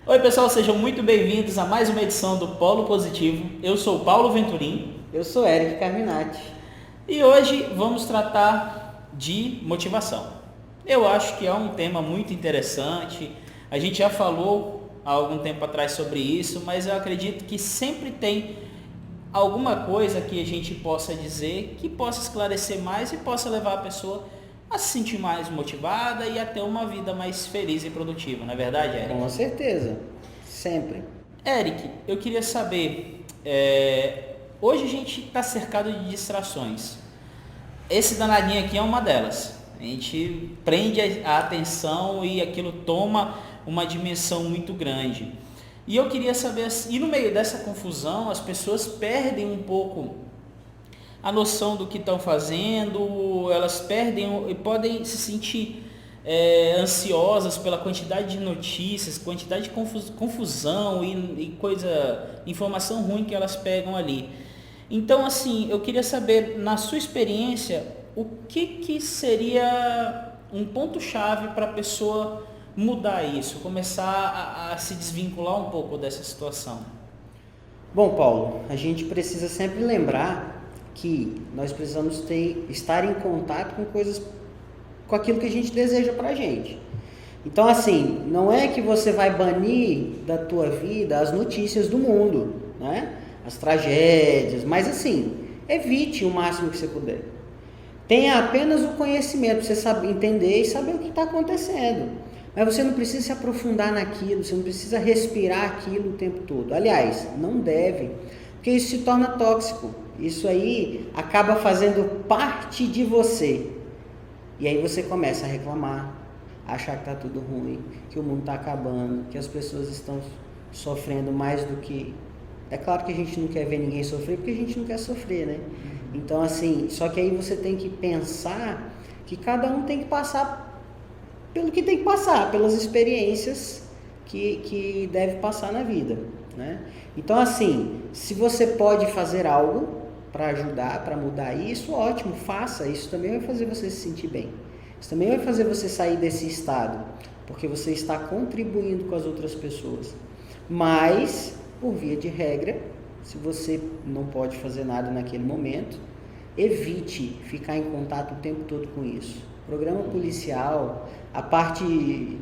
Oi pessoal, sejam muito bem-vindos a mais uma edição do Polo Positivo. Eu sou o Paulo Venturim Eu sou Eric Carminati. e hoje vamos tratar de motivação. Eu acho que é um tema muito interessante. A gente já falou há algum tempo atrás sobre isso, mas eu acredito que sempre tem alguma coisa que a gente possa dizer que possa esclarecer mais e possa levar a pessoa a se sentir mais motivada e a ter uma vida mais feliz e produtiva, não é verdade, Eric? Com certeza, sempre. Eric, eu queria saber, hoje a gente está cercado de distrações. Esse danadinho aqui é uma delas. A gente prende a atenção e aquilo toma uma dimensão muito grande. E eu queria saber, e no meio dessa confusão, as pessoas perdem um pouco a noção do que estão fazendo, elas perdem e podem se sentir ansiosas pela quantidade de notícias, quantidade de confusão e informação ruim que elas pegam ali. Então, assim, eu queria saber, na sua experiência, o que seria um ponto-chave para a pessoa mudar isso, começar a se desvincular um pouco dessa situação? Bom, Paulo, a gente precisa sempre lembrar que nós precisamos estar em contato com aquilo que a gente deseja pra gente. Então, assim, não é que você vai banir da tua vida as notícias do mundo, né? As tragédias, mas assim, evite o máximo que você puder. Tenha apenas o conhecimento, para você saber entender e saber o que está acontecendo. Mas você não precisa se aprofundar naquilo, você não precisa respirar aquilo o tempo todo. Aliás, não deve, porque isso se torna tóxico. Isso aí acaba fazendo parte de você. E aí você começa a reclamar, a achar que está tudo ruim, que o mundo está acabando, que as pessoas estão sofrendo mais do que... É claro que a gente não quer ver ninguém sofrer, porque a gente não quer sofrer, né? Então, assim, só que aí você tem que pensar que cada um tem que passar pelo que tem que passar, pelas experiências que deve passar na vida, né? Então, assim, se você pode fazer algo para ajudar, para mudar isso, ótimo, faça. Isso também vai fazer você se sentir bem. Isso também vai fazer você sair desse estado, porque você está contribuindo com as outras pessoas. Mas, por via de regra, se você não pode fazer nada naquele momento, evite ficar em contato o tempo todo com isso. Programa policial, a parte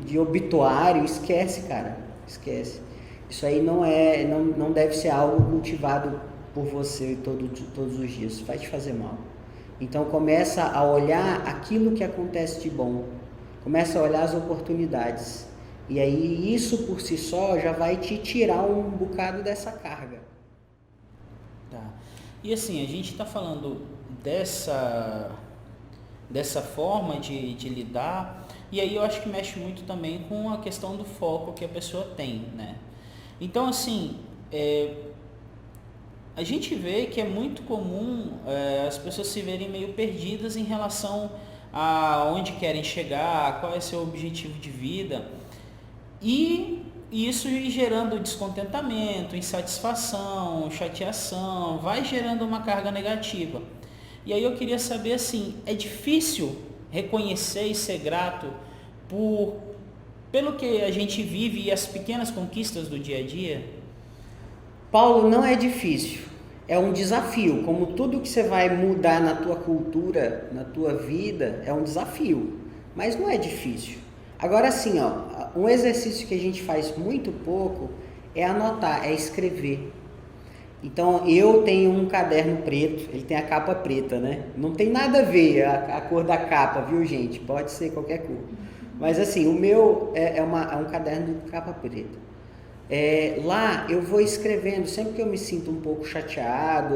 de obituário, esquece, cara, esquece. Isso aí não deve ser algo cultivado por você todos os dias, vai te fazer mal. Então começa a olhar aquilo que acontece de bom, começa a olhar as oportunidades, e aí isso por si só já vai te tirar um bocado dessa carga. Tá. E assim, a gente está falando dessa forma de lidar, e aí eu acho que mexe muito também com a questão do foco que a pessoa tem, né? Então, assim, a gente vê que é muito comum as pessoas se verem meio perdidas em relação a onde querem chegar, qual é seu objetivo de vida, e isso ir gerando descontentamento, insatisfação, chateação, vai gerando uma carga negativa. E aí eu queria saber, assim, é difícil reconhecer e ser grato pelo que a gente vive e as pequenas conquistas do dia a dia? Paulo, não é difícil, é um desafio. Como tudo que você vai mudar na tua cultura, na tua vida, é um desafio, mas não é difícil. Agora sim, ó, um exercício que a gente faz muito pouco é anotar, é escrever. Então eu tenho um caderno preto, ele tem a capa preta, né? Não tem nada a ver a cor da capa, viu, gente? Pode ser qualquer cor. Mas assim, o meu é um caderno de capa preta. Lá eu vou escrevendo, sempre que eu me sinto um pouco chateado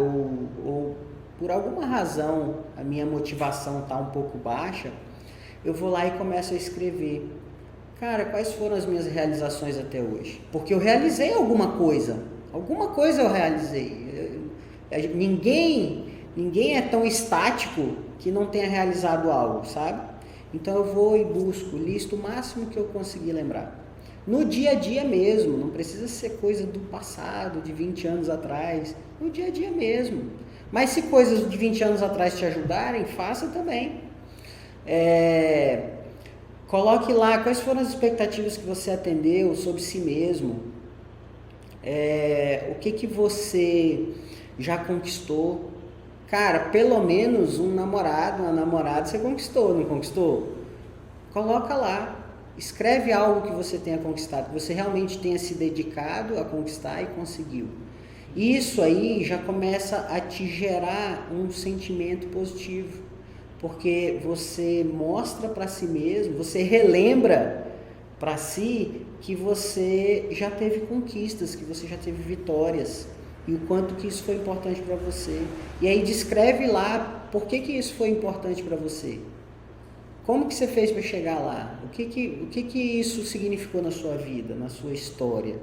ou por alguma razão a minha motivação está um pouco baixa, eu vou lá e começo a escrever. Cara, quais foram as minhas realizações até hoje? Porque eu realizei alguma coisa eu realizei. Ninguém é tão estático que não tenha realizado algo, sabe? Então eu vou e busco, listo o máximo que eu conseguir lembrar. No dia a dia mesmo, não precisa ser coisa do passado, de 20 anos atrás, no dia a dia mesmo. Mas se coisas de 20 anos atrás te ajudarem, faça também. Coloque lá quais foram as expectativas que você atendeu sobre si mesmo. O que você já conquistou. Cara, pelo menos um namorado, uma namorada você conquistou, não conquistou? Coloca lá. Escreve algo que você tenha conquistado, que você realmente tenha se dedicado a conquistar e conseguiu. Isso aí já começa a te gerar um sentimento positivo, porque você mostra para si mesmo, você relembra para si que você já teve conquistas, que você já teve vitórias e o quanto que isso foi importante para você. E aí descreve lá por que isso foi importante para você. Como que você fez para chegar lá? O que isso significou na sua vida, na sua história?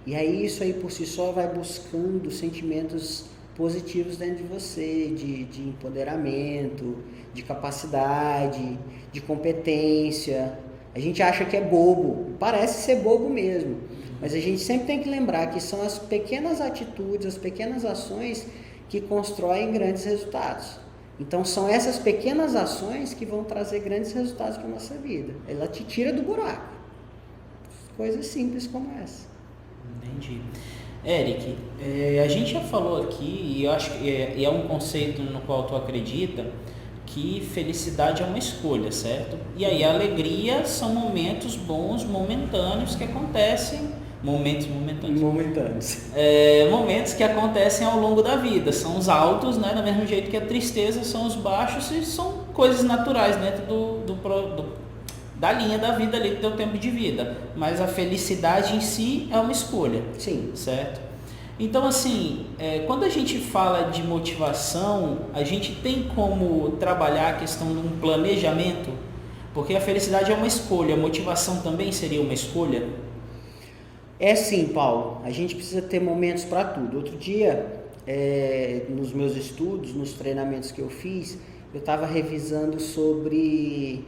E aí isso aí por si só vai buscando sentimentos positivos dentro de você, de empoderamento, de capacidade, de competência. A gente acha que é bobo, parece ser bobo mesmo, mas a gente sempre tem que lembrar que são as pequenas atitudes, as pequenas ações que constroem grandes resultados. Então são essas pequenas ações que vão trazer grandes resultados para a nossa vida. Ela te tira do buraco. Coisas simples como essa. Entendi. Eric, a gente já falou aqui, e eu acho que é um conceito no qual tu acredita, que felicidade é uma escolha, certo? E aí a alegria são momentos bons, momentâneos que acontecem. Momentos que acontecem ao longo da vida. São os altos, né? Do mesmo jeito que a tristeza são os baixos, e são coisas naturais dentro da linha da vida ali, do teu tempo de vida. Mas a felicidade em si é uma escolha. Sim. Certo? Então, assim, quando a gente fala de motivação, a gente tem como trabalhar a questão de um planejamento? Porque a felicidade é uma escolha, a motivação também seria uma escolha? É sim, Paulo. A gente precisa ter momentos para tudo. Outro dia, nos meus estudos, nos treinamentos que eu fiz, eu estava revisando sobre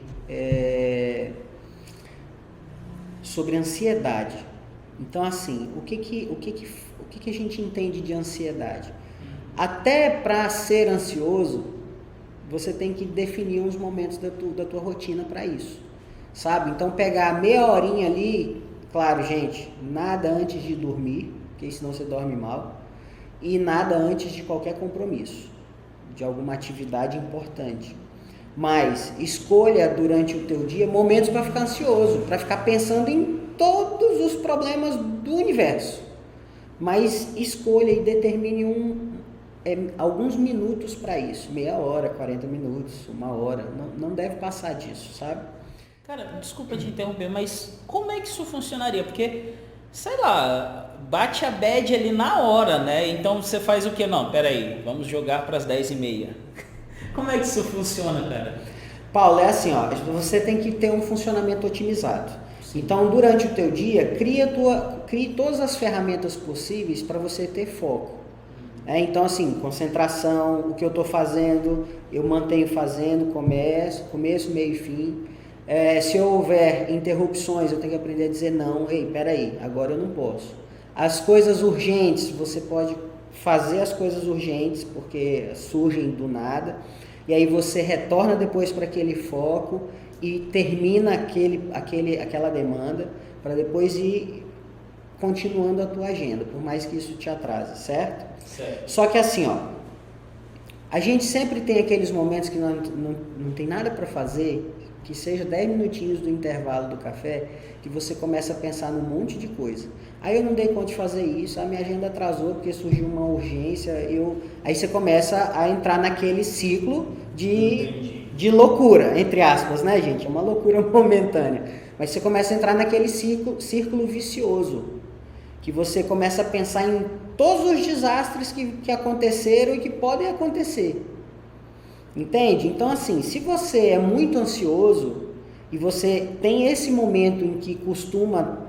ansiedade. Então, assim, o que a gente entende de ansiedade? Até para ser ansioso, você tem que definir uns momentos da tua rotina para isso, sabe? Então, pegar meia horinha ali. Claro, gente, nada antes de dormir, porque senão você dorme mal, e nada antes de qualquer compromisso, de alguma atividade importante. Mas escolha durante o teu dia momentos para ficar ansioso, para ficar pensando em todos os problemas do universo. Mas escolha e determine alguns minutos para isso, meia hora, 40 minutos, uma hora, não deve passar disso, sabe? Cara, desculpa te interromper, mas como é que isso funcionaria? Porque, sei lá, bate a bad ali na hora, né? Então você faz o quê? Não, peraí, vamos jogar para as 10h30. Como é que isso funciona, cara? Paulo, é assim, ó, você tem que ter um funcionamento otimizado. Sim. Então, durante o teu dia, crie todas as ferramentas possíveis para você ter foco. Então, assim, concentração, o que eu estou fazendo, eu mantenho fazendo, começo, meio e fim. Se houver interrupções, eu tenho que aprender a dizer não. Ei, peraí, agora eu não posso. As coisas urgentes, você pode fazer as coisas urgentes, porque surgem do nada, e aí você retorna depois para aquele foco e termina aquela demanda, para depois ir continuando a tua agenda, por mais que isso te atrase, certo? Certo. Só que assim, ó, a gente sempre tem aqueles momentos que não tem nada para fazer, que seja 10 minutinhos do intervalo do café, que você começa a pensar num monte de coisa. Aí eu não dei conta de fazer isso, a minha agenda atrasou porque surgiu uma urgência, aí você começa a entrar naquele ciclo de loucura, entre aspas, né, gente? É uma loucura momentânea. Mas você começa a entrar naquele círculo vicioso, que você começa a pensar em todos os desastres que aconteceram e que podem acontecer. Entende? Então, assim, se você é muito ansioso e você tem esse momento em que costuma,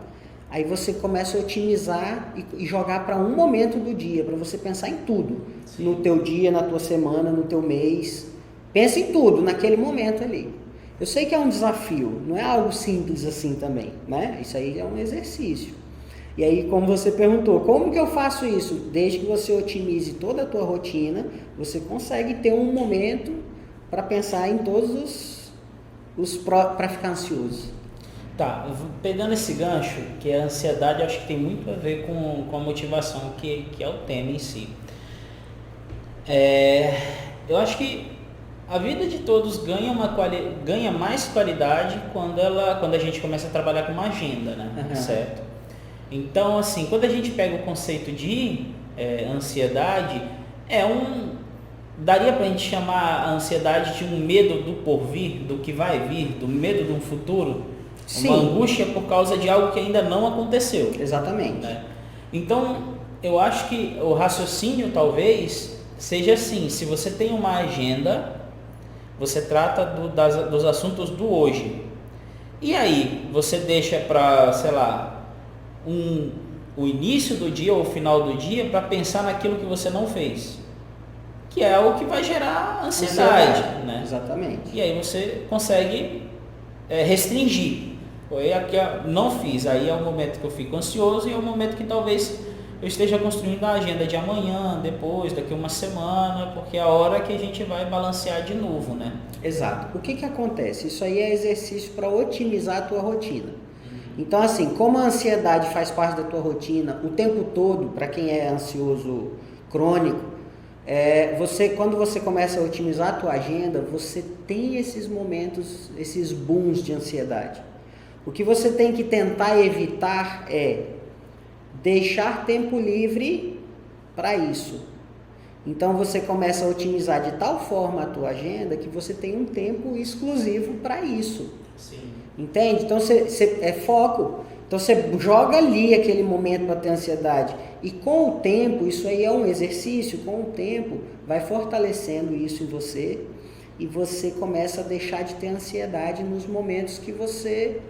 aí você começa a otimizar e jogar para um momento do dia, para você pensar em tudo. Sim. No teu dia, na tua semana, no teu mês. Pensa em tudo naquele momento ali. Eu sei que é um desafio, não é algo simples assim também, né? Isso aí é um exercício. E aí, como você perguntou, como que eu faço isso? Desde que você otimize toda a tua rotina, você consegue ter um momento para pensar em todos para ficar ansioso? Tá, pegando esse gancho, que é a ansiedade, acho que tem muito a ver com a motivação, que é o tema em si. Eu acho que a vida de todos ganha mais qualidade quando a gente começa a trabalhar com uma agenda, né? Uhum. Certo? Então, assim, quando a gente pega o conceito de ansiedade, daria para a gente chamar a ansiedade de um medo do porvir, do que vai vir, do medo de um futuro? Sim. Uma angústia por causa de algo que ainda não aconteceu. Exatamente. Né? Então, eu acho que o raciocínio talvez seja assim: se você tem uma agenda, você trata dos assuntos do hoje. E aí, você deixa para, sei lá, o início do dia ou o final do dia para pensar naquilo que você não fez, que é o que vai gerar ansiedade, né? Exatamente. E aí você consegue restringir. Foi aqui, não fiz, aí é o momento que eu fico ansioso e é o momento que talvez eu esteja construindo a agenda de amanhã, depois, daqui uma semana, porque é a hora que a gente vai balancear de novo, né? Exato. O que acontece? Isso aí é exercício para otimizar a tua rotina. Então, assim, como a ansiedade faz parte da tua rotina o tempo todo, para quem é ansioso crônico, quando você começa a otimizar a tua agenda, você tem esses momentos, esses booms de ansiedade. O que você tem que tentar evitar é deixar tempo livre para isso. Então você começa a otimizar de tal forma a tua agenda que você tem um tempo exclusivo para isso. Sim. Entende? Então é foco. Então você joga ali aquele momento para ter ansiedade. E com o tempo, isso aí é um exercício, com o tempo vai fortalecendo isso em você e você começa a deixar de ter ansiedade nos momentos que você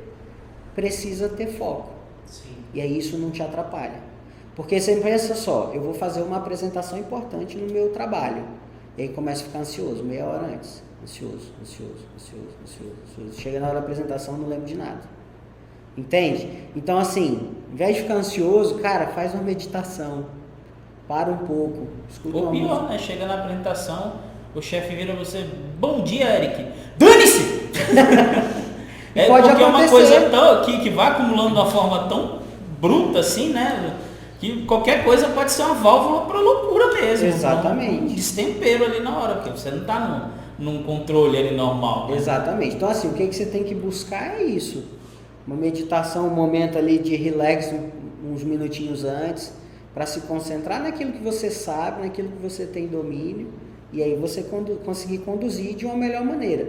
precisa ter foco. Sim. E aí isso não te atrapalha. Porque você pensa só, eu vou fazer uma apresentação importante no meu trabalho. E aí começa a ficar ansioso, meia hora antes. Ansioso. Chega na hora da apresentação, não lembro de nada. Entende? Então, assim, ao invés de ficar ansioso, cara, faz uma meditação. Para um pouco. Escuta ou uma pior, música. né? Chega na apresentação, o chefe vira você: bom dia, Eric. Dane-se! Pode porque acontecer. É uma coisa que vai acumulando de uma forma tão bruta assim, né? Que qualquer coisa pode ser uma válvula para loucura mesmo. Exatamente. Um destempero ali na hora, porque você não está num controle ali normal. Né? Exatamente. Então, assim, o que você tem que buscar é isso. Uma meditação, um momento ali de relax, uns minutinhos antes, para se concentrar naquilo que você sabe, naquilo que você tem domínio, e aí você conseguir conduzir de uma melhor maneira.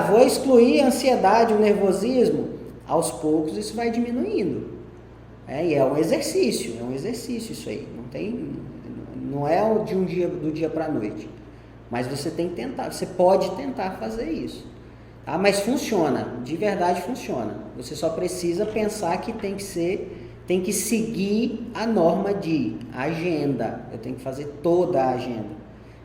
Vou excluir a ansiedade, o nervosismo. Aos poucos isso vai diminuindo. E é um exercício isso aí. Não é do dia para a noite. Mas você tem que tentar, você pode tentar fazer isso. Tá? Mas funciona, de verdade funciona. Você só precisa pensar que tem que seguir a norma de agenda. Eu tenho que fazer toda a agenda.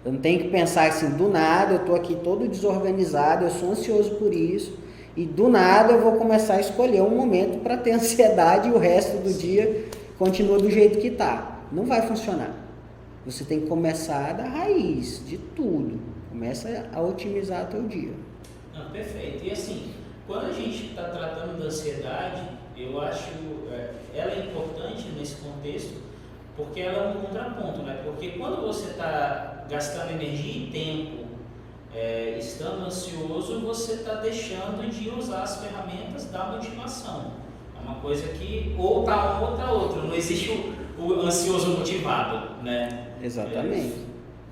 Eu não tenho que pensar assim, do nada, eu estou aqui todo desorganizado, eu sou ansioso por isso, e do nada eu vou começar a escolher um momento para ter ansiedade e o resto do dia continua do jeito que está. Não vai funcionar. Você tem que começar da raiz, de tudo. Começa a otimizar o teu dia. Não, perfeito. E assim, quando a gente está tratando da ansiedade, eu acho ela é importante nesse contexto, porque ela é um contraponto, né? Porque quando você está gastando energia e tempo estando ansioso, você está deixando de usar as ferramentas da motivação. É uma coisa que ou está uma ou está outra. Não existe o ansioso motivado, né? Exatamente.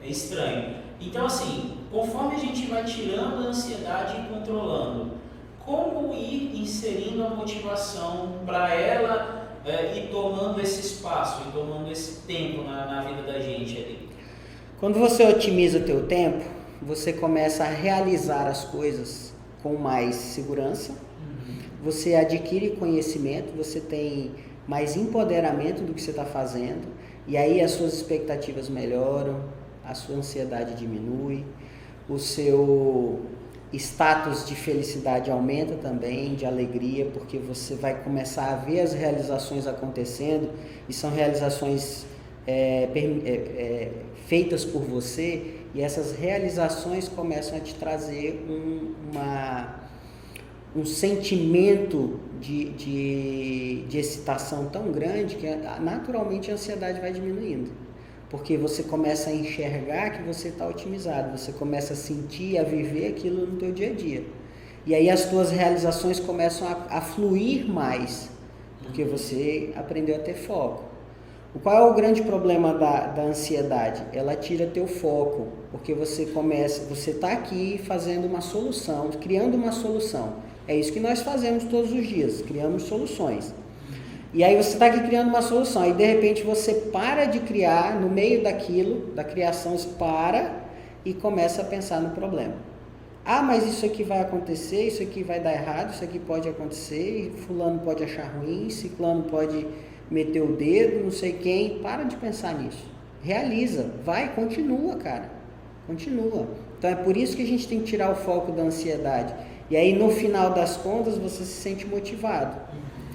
É estranho. Então, assim, conforme a gente vai tirando a ansiedade e controlando, como ir inserindo a motivação para ela ir tomando esse espaço, ir tomando esse tempo na vida da gente ali? Quando você otimiza o teu tempo, você começa a realizar as coisas com mais segurança, você adquire conhecimento, você tem mais empoderamento do que você está fazendo, e aí as suas expectativas melhoram, a sua ansiedade diminui, o seu status de felicidade aumenta também, de alegria, porque você vai começar a ver as realizações acontecendo, e são realizações feitas por você, e essas realizações começam a te trazer um sentimento de excitação tão grande que naturalmente a ansiedade vai diminuindo. Porque você começa a enxergar que você está otimizado, você começa a sentir, a viver aquilo no teu dia a dia. E aí as tuas realizações começam a fluir mais, porque você aprendeu a ter foco. Qual é o grande problema da ansiedade? Ela tira teu foco, porque você está aqui fazendo uma solução, criando uma solução. É isso que nós fazemos todos os dias, criamos soluções. E aí você está aqui criando uma solução, aí de repente você para de criar, no meio daquilo, da criação, você para e começa a pensar no problema. Ah, mas isso aqui vai acontecer, isso aqui vai dar errado, isso aqui pode acontecer, fulano pode achar ruim, ciclano pode meter o dedo, não sei quem. Para de pensar nisso. Realiza, vai, continua, cara. Continua. Então é por isso que a gente tem que tirar o foco da ansiedade. E aí no final das contas você se sente motivado.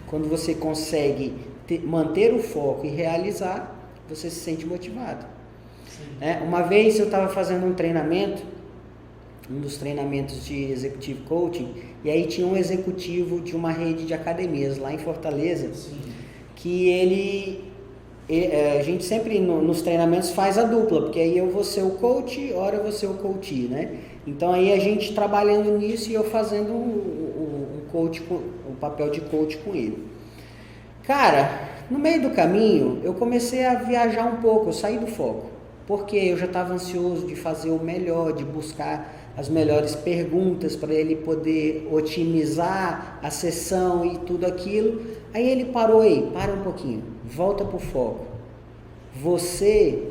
Quando você consegue manter o foco e realizar, você se sente motivado. Uma vez eu estava fazendo um treinamento, um dos treinamentos de Executive Coaching, e aí tinha um executivo de uma rede de academias lá em Fortaleza. Sim. Que a gente sempre nos treinamentos faz a dupla, porque aí eu vou ser o coach, ora eu vou ser o coachee, né? Então aí a gente trabalhando nisso e eu fazendo o papel de coach com ele. Cara, no meio do caminho eu comecei a viajar um pouco, eu saí do foco, porque eu já estava ansioso de fazer o melhor, de buscar as melhores perguntas para ele poder otimizar a sessão e tudo aquilo. Aí ele parou aí, para um pouquinho, volta para o foco. Você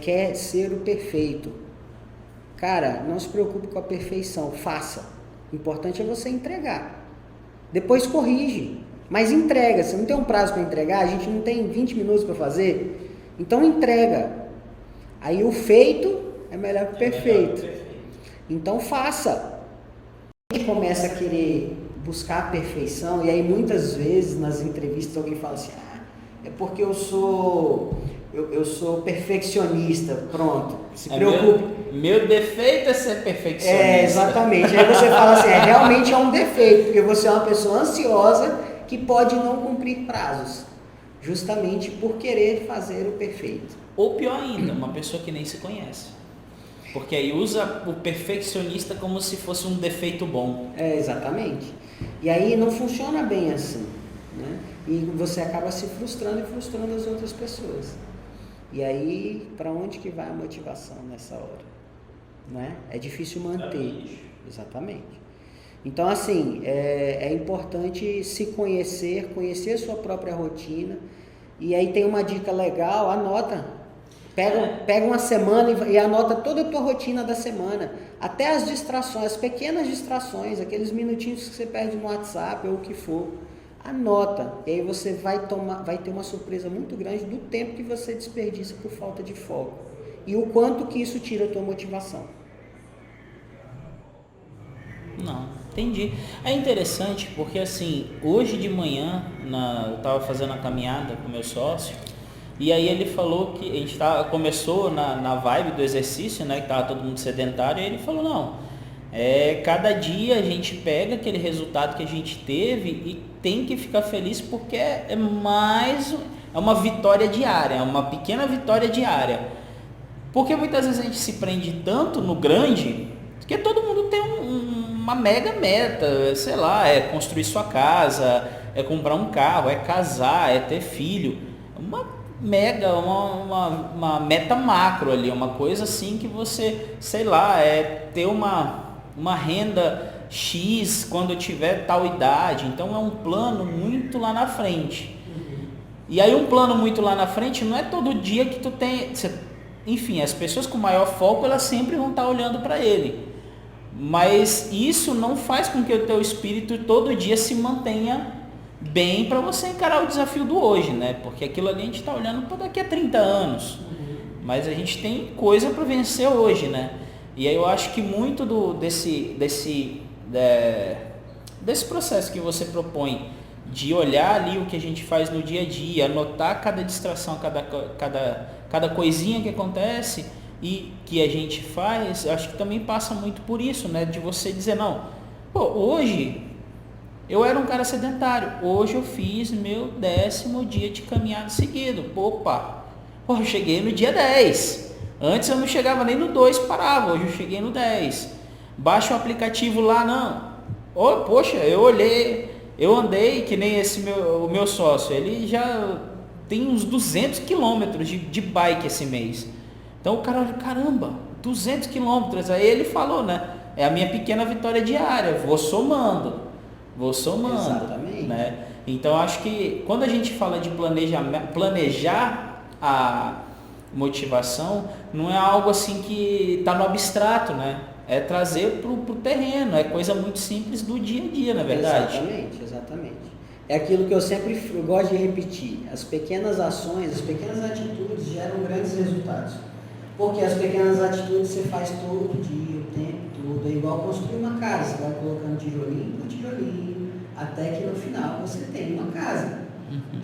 quer ser o perfeito. Cara, não se preocupe com a perfeição, faça. O importante é você entregar. Depois corrige, mas entrega. Você não tem um prazo para entregar, a gente não tem 20 minutos para fazer. Então entrega. Aí o feito é melhor que o perfeito. Então faça. A gente começa a querer buscar a perfeição, e aí muitas vezes nas entrevistas alguém fala assim, é porque eu sou perfeccionista, pronto, se preocupe. Meu defeito é ser perfeccionista. Exatamente, aí você fala assim, realmente é um defeito, porque você é uma pessoa ansiosa que pode não cumprir prazos, justamente por querer fazer o perfeito. Ou pior ainda, uma pessoa que nem se conhece. Porque aí usa o perfeccionista como se fosse um defeito bom. Exatamente. E aí não funciona bem assim, né? E você acaba se frustrando e frustrando as outras pessoas. E aí, para onde que vai a motivação nessa hora? Né? É difícil manter. Exatamente. Então, assim, é importante se conhecer a sua própria rotina. E aí tem uma dica legal, anota. Pega uma semana e anota toda a tua rotina da semana, até as distrações, as pequenas distrações, aqueles minutinhos que você perde no WhatsApp ou o que for, anota, e aí você vai ter uma surpresa muito grande do tempo que você desperdiça por falta de foco, e o quanto que isso tira a tua motivação. Não, entendi. É interessante porque assim, hoje de manhã, eu estava fazendo a caminhada com meu sócio, e aí ele falou que a gente começou na vibe do exercício, né? Que estava todo mundo sedentário, e ele falou, não, cada dia a gente pega aquele resultado que a gente teve e tem que ficar feliz porque é uma vitória diária, é uma pequena vitória diária. Porque muitas vezes a gente se prende tanto no grande, que todo mundo tem uma mega meta, sei lá, é construir sua casa, é comprar um carro, é casar, é ter filho, uma meta macro ali, uma coisa assim que você, sei lá, é ter uma renda X quando tiver tal idade. Então é um plano muito lá na frente. E aí um plano muito lá na frente não é todo dia que tu tem... Enfim, as pessoas com maior foco, elas sempre vão estar olhando para ele. Mas isso não faz com que o teu espírito todo dia se mantenha bem para você encarar o desafio do hoje, né? Porque aquilo ali a gente está olhando para daqui a 30 anos. Mas a gente tem coisa para vencer hoje, né? E aí eu acho que muito desse processo que você propõe de olhar ali o que a gente faz no dia a dia, anotar cada distração, cada coisinha que acontece e que a gente faz, eu acho que também passa muito por isso, né? De você dizer, não, Pô, hoje eu era um cara sedentário. Hoje eu fiz meu 10º dia de caminhada seguido. Opa! Pô, eu cheguei no dia 10. Antes eu não chegava nem no 2, parava. Hoje eu cheguei no 10. Baixa o aplicativo lá, não. Oh, poxa, eu olhei, eu andei que nem o meu sócio. Ele já tem uns 200 quilômetros de bike esse mês. Então o cara olha, caramba, 200 quilômetros. Aí ele falou, né? É a minha pequena vitória diária. Vou somando. Exatamente. Né? Então acho que quando a gente fala de planejar a motivação, não é algo assim que está no abstrato, né? É trazer para o terreno, é coisa muito simples do dia a dia, na é verdade. Exatamente. É aquilo que eu sempre gosto de repetir. As pequenas ações, as pequenas atitudes geram grandes resultados. Porque as pequenas atitudes você faz todo dia, o tempo todo. É igual construir uma casa. Você vai colocando tijolinho por tijolinho, até que no final você tem uma casa.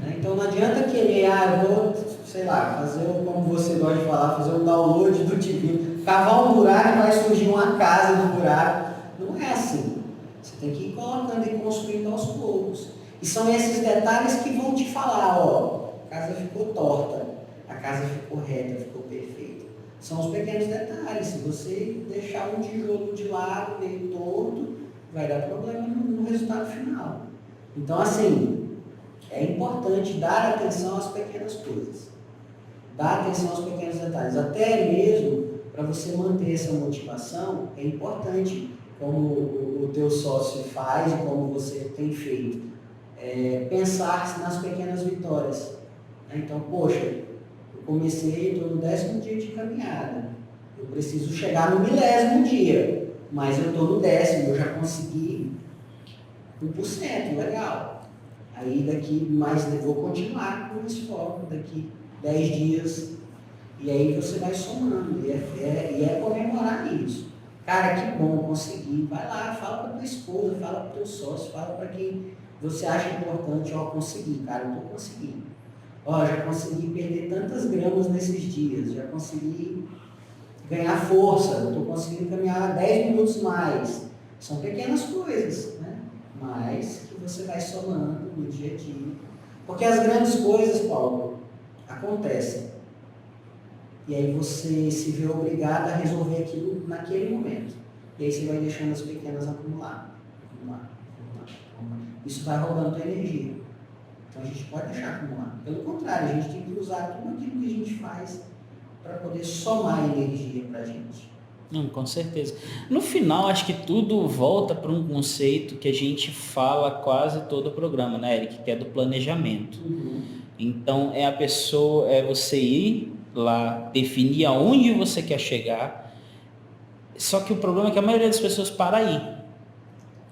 Né? Então não adianta querer, eu vou, sei lá, fazer, como você gosta de falar, fazer um download do tijolinho, cavar um buraco e vai surgir uma casa do buraco. Não é assim. Você tem que ir colocando e construindo aos poucos. E são esses detalhes que vão te falar, a casa ficou torta, a casa ficou reta, ficou perfeita. São os pequenos detalhes. Se você deixar um tijolo de lado, meio torto, vai dar problema no resultado final. Então, assim, é importante dar atenção às pequenas coisas. Dar atenção aos pequenos detalhes. Até mesmo para você manter essa motivação, é importante, como o teu sócio faz e como você tem feito, pensar nas pequenas vitórias. Então, poxa, eu comecei, estou no 10º dia de caminhada. Eu preciso chegar no 1000º dia, mas eu estou no 10º, eu já consegui 1%, legal. Aí daqui mais, vou continuar com esse foco, daqui 10 dias, e aí você vai somando, e é comemorar isso. Cara, que bom, consegui. Vai lá, fala para tua esposa, fala para o teu sócio, fala para quem você acha importante, consegui, cara, eu estou conseguindo. Já consegui perder tantas gramas nesses dias, já consegui ganhar força, estou conseguindo caminhar 10 minutos mais. São pequenas coisas, né? Mas que você vai somando no dia a dia. Porque as grandes coisas, Paulo, acontecem. E aí você se vê obrigado a resolver aquilo naquele momento. E aí você vai deixando as pequenas acumular. Isso vai roubando a tua energia. Então a gente pode deixar acumular. Pelo contrário, a gente tem que usar tudo aquilo que a gente faz para poder somar energia para a gente. Com certeza. No final, acho que tudo volta para um conceito que a gente fala quase todo o programa, né, Eric? Que é do planejamento. Então, é você ir lá, definir aonde você quer chegar. Só que o problema é que a maioria das pessoas para aí.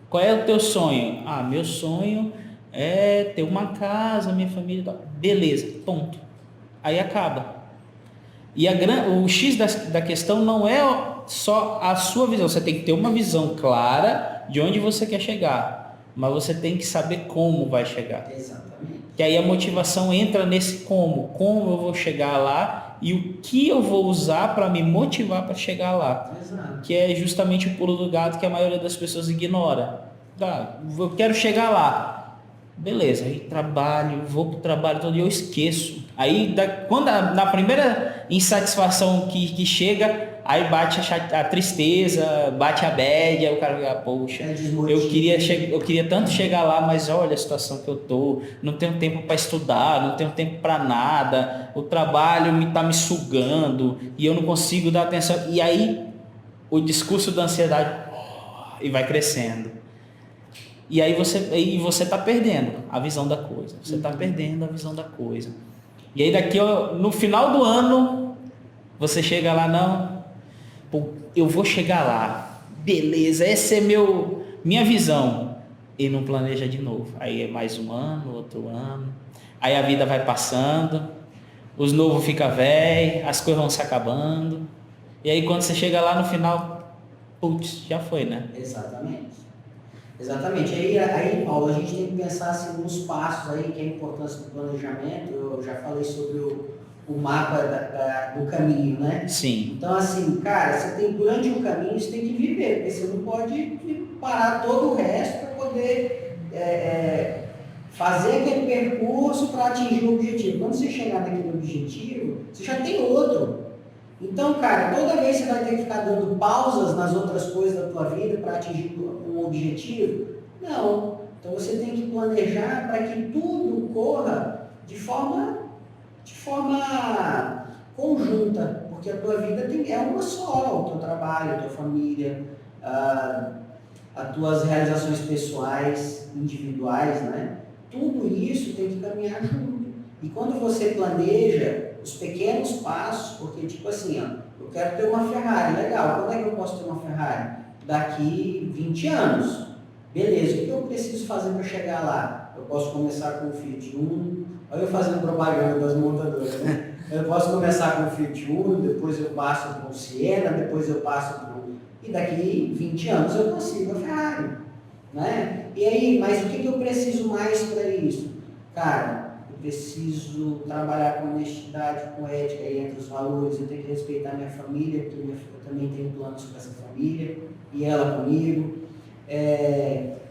Qual é o teu sonho? Meu sonho é ter uma casa, minha família e tal. Beleza, ponto. Aí acaba. E o X da questão não é só a sua visão. Você tem que ter uma visão clara de onde você quer chegar. Mas você tem que saber como vai chegar. Exatamente. Que aí a motivação entra nesse como. Como eu vou chegar lá e o que eu vou usar para me motivar para chegar lá. Exato. Que é justamente o pulo do gato que a maioria das pessoas ignora. Eu quero chegar lá. Beleza, aí trabalho, vou para o trabalho todo dia, eu esqueço. Aí, quando na primeira insatisfação que chega, aí bate a tristeza, bate a bad, aí o cara fica, poxa, eu queria tanto chegar lá, mas olha a situação que eu tô, não tenho tempo para estudar, não tenho tempo para nada, o trabalho está me sugando e eu não consigo dar atenção. E aí, o discurso da ansiedade e vai crescendo. E aí você está perdendo a visão da coisa. Você está perdendo a visão da coisa. E aí no final do ano, você chega lá, eu vou chegar lá. Beleza, essa é minha visão. E não planeja de novo. Aí é mais um ano, outro ano. Aí a vida vai passando, os novos ficam velhos, as coisas vão se acabando. E aí quando você chega lá no final, putz, já foi, né? Exatamente. Aí, Paulo, a gente tem que pensar assim, nos passos aí, que é a importância do planejamento. Eu já falei sobre o mapa do caminho, né? Sim. Então, assim, cara, durante o caminho você tem que viver, porque você não pode parar todo o resto para poder fazer aquele percurso para atingir o objetivo. Quando você chegar naquele objetivo, você já tem outro. Então, cara, toda vez você vai ter que ficar dando pausas nas outras coisas da tua vida para atingir um objetivo? Não. Então você tem que planejar para que tudo corra de forma conjunta, porque a tua vida é uma só, o teu trabalho, a tua família, as tuas realizações pessoais, individuais, né? Tudo isso tem que caminhar junto. E quando você planeja os pequenos passos, porque tipo assim, ó, eu quero ter uma Ferrari, legal, quando é que eu posso ter uma Ferrari? Daqui 20 anos. Beleza, o que eu preciso fazer para chegar lá? Eu posso começar com o Fiat Uno, olha eu fazendo propaganda das montadoras, né? Eu posso começar com o Fiat Uno, depois eu passo para o Siena, depois eu passo para o... E daqui 20 anos eu consigo a Ferrari, né? E aí, mas o que eu preciso mais para isso? Cara, eu preciso trabalhar com honestidade, com ética e entre os valores, eu tenho que respeitar minha família, porque eu também tenho planos com essa família, e ela comigo.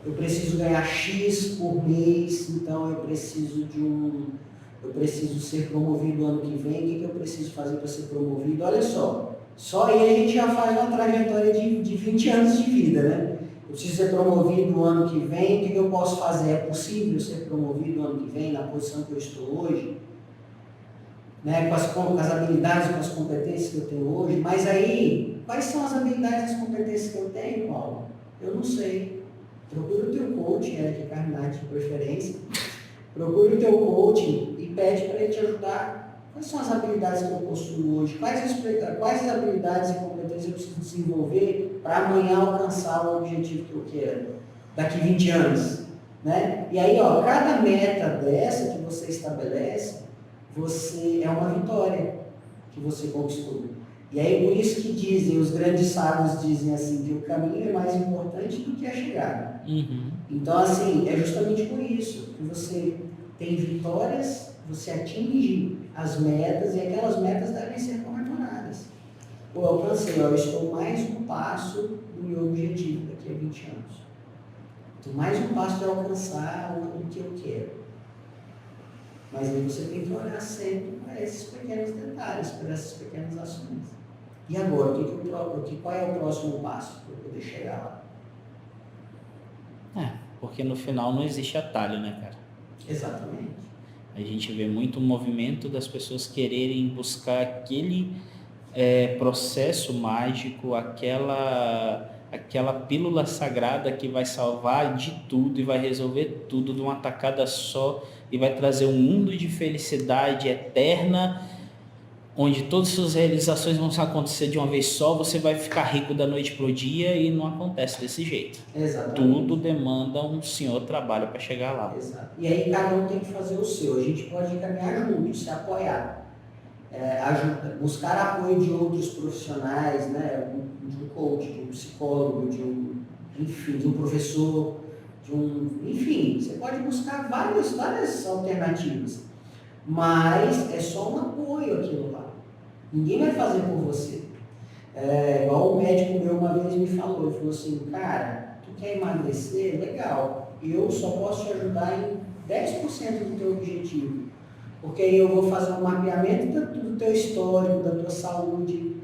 Eu preciso ganhar X por mês, então eu preciso ser promovido ano que vem. O que eu preciso fazer para ser promovido? Olha só aí a gente já faz uma trajetória de 20 anos de vida, né? Eu preciso ser promovido no ano que vem, o que eu posso fazer? É possível ser promovido no ano que vem, na posição que eu estou hoje? Né? Com as habilidades, com as competências que eu tenho hoje? Mas aí, quais são as habilidades e as competências que eu tenho, Paulo? Eu não sei. Procura o teu coach, Eric Carminati de preferência. Procura o teu coach e pede para ele te ajudar. Quais são as habilidades que eu possuo hoje? Quais habilidades e competências eu preciso desenvolver para amanhã alcançar o objetivo que eu quero? Daqui 20 anos. Né? E aí, ó, cada meta dessa que você estabelece, é uma vitória que você conquistou. E aí, por isso que dizem, os grandes sábios dizem assim, que o caminho é mais importante do que a chegada. Uhum. Então, assim, é justamente por isso que você tem vitórias, você atinge as metas e aquelas metas devem ser comemoradas. Pô, eu alcancei, eu estou mais um passo do meu objetivo daqui a 20 anos. Estou mais um passo de alcançar o que eu quero. Mas aí você tem que olhar sempre para esses pequenos detalhes, para essas pequenas ações. E agora, qual é o próximo passo para eu poder chegar lá? Porque no final não existe atalho, né, cara? Exatamente. A gente vê muito movimento das pessoas quererem buscar aquele processo mágico, aquela pílula sagrada que vai salvar de tudo e vai resolver tudo de uma tacada só e vai trazer um mundo de felicidade eterna, onde todas as suas realizações vão acontecer de uma vez só, você vai ficar rico da noite pro dia, e não acontece desse jeito. Exatamente. Tudo demanda um senhor trabalho para chegar lá. Exato. E aí cada um tem que fazer o seu. A gente pode caminhar junto, se apoiar. Buscar apoio de outros profissionais, né? De um coach, de um psicólogo, de um professor, enfim, você pode buscar várias alternativas. Mas é só um apoio aquilo lá. Ninguém vai fazer por você. Igual um médico meu uma vez me falou, ele falou assim, cara, tu quer emagrecer? Legal, eu só posso te ajudar em 10% do teu objetivo. Porque aí eu vou fazer um mapeamento do teu histórico, da tua saúde,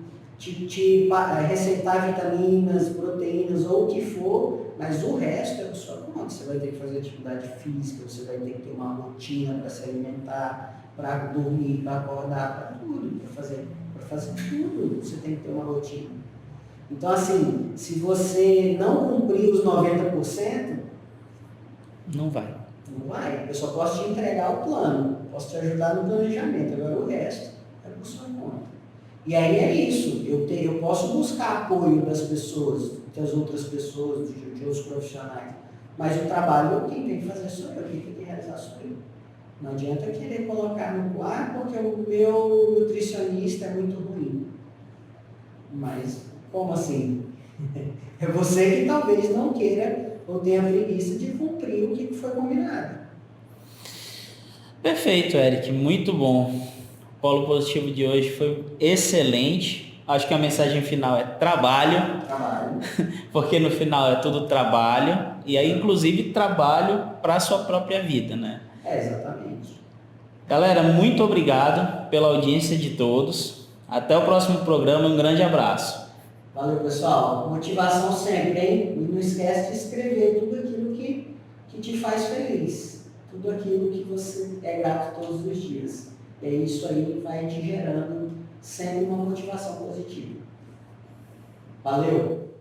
receitar vitaminas, proteínas ou o que for, mas o resto é a sua conta. Você vai ter que fazer atividade física, você vai ter que ter uma rotina para se alimentar, para dormir, para acordar, para tudo, para fazer tudo, você tem que ter uma rotina. Então, assim, se você não cumprir os 90%, não vai. Não vai. Eu só posso te entregar o plano, posso te ajudar no planejamento, agora o resto é por sua conta. E aí é isso, eu posso buscar apoio das pessoas, das outras pessoas, de outros profissionais, mas o trabalho quem tem que fazer sou eu, quem tem que realizar sou eu. Não adianta querer colocar no ar porque o meu nutricionista é muito ruim. Mas, como assim? É você que talvez não queira ou tenha preguiça de cumprir o que foi combinado. Perfeito, Eric, muito bom. O polo positivo de hoje foi excelente. Acho que a mensagem final é trabalho, Trabalho. porque no final é tudo trabalho, e aí inclusive trabalho para a sua própria vida, né? Exatamente. Galera, muito obrigado pela audiência de todos. Até o próximo programa, um grande abraço. Valeu, pessoal. Motivação sempre, hein? E não esquece de escrever tudo aquilo que te faz feliz. Tudo aquilo que você é grato todos os dias. E isso aí vai te gerando sempre uma motivação positiva. Valeu!